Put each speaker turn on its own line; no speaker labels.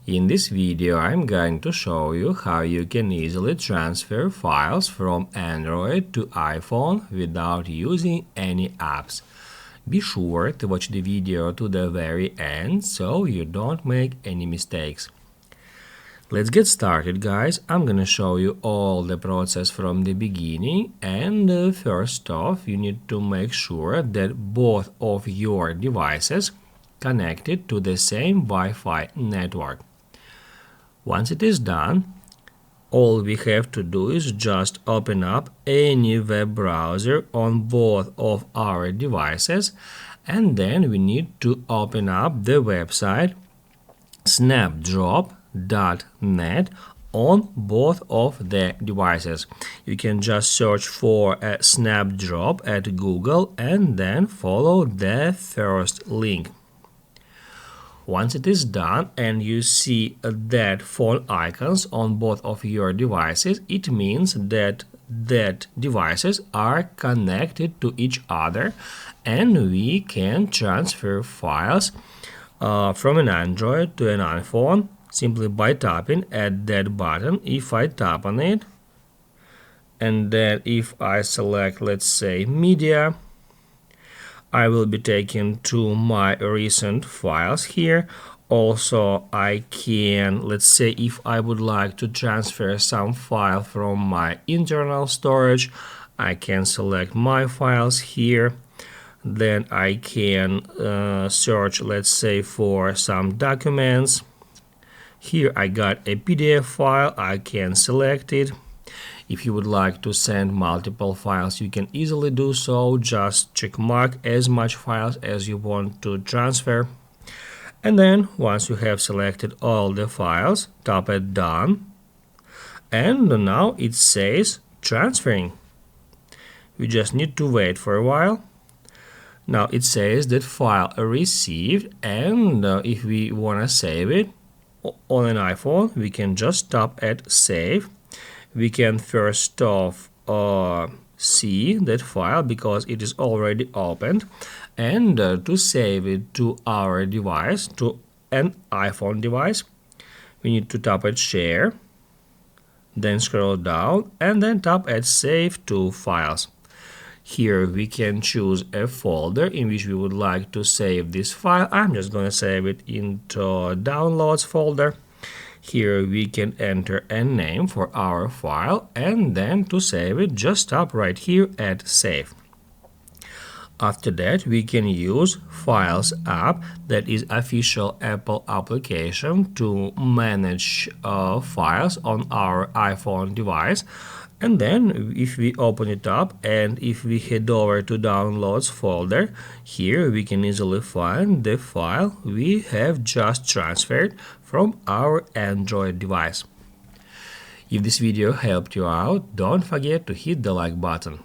In this video, I'm going to show you how you can easily transfer files from Android to iPhone without using any apps. Be sure to watch the video to the very end so you don't make any mistakes. Let's get started, guys. I'm gonna show you all the process from the beginning, and first off, you need to make sure that both of your devices connected to the same Wi-Fi network. Once it is done, all we have to do is just open up any web browser on both of our devices, and then we need to open up the website snapdrop.net on both of the devices. You can just search for a Snapdrop at Google and then follow the first link. Once it is done and you see that phone icons on both of your devices, it means that devices are connected to each other and we can transfer files from an Android to an iPhone simply by tapping at that button. If I tap on it, and then if I select, let's say, media, I will be taken to my recent files here. Also, I can, let's say, if I would like to transfer some file from my internal storage, I can select my files here. Then I can search, let's say, for some documents. Here I got a PDF file, I can select it. If you would like to send multiple files, you can easily do so. Just check mark as much files as you want to transfer. And then once you have selected all the files, tap at done. And now it says transferring. We just need to wait for a while. Now it says that file received, and if we want to save it on an iPhone, we can just tap at save. We can first off see that file because it is already opened, and to save it to our device, to an iPhone device, we need to tap at share, then scroll down and then tap at save to files. Here we can choose a folder in which we would like to save this file. I'm just going to save it into downloads folder. Here we can enter a name for our file, and then to save it, just tap right here at save. After that, we can use Files app, that is official Apple application to manage files on our iPhone device. And then if we open it up and if we head over to downloads folder, here we can easily find the file we have just transferred from our Android device. If this video helped you out, don't forget to hit the like button.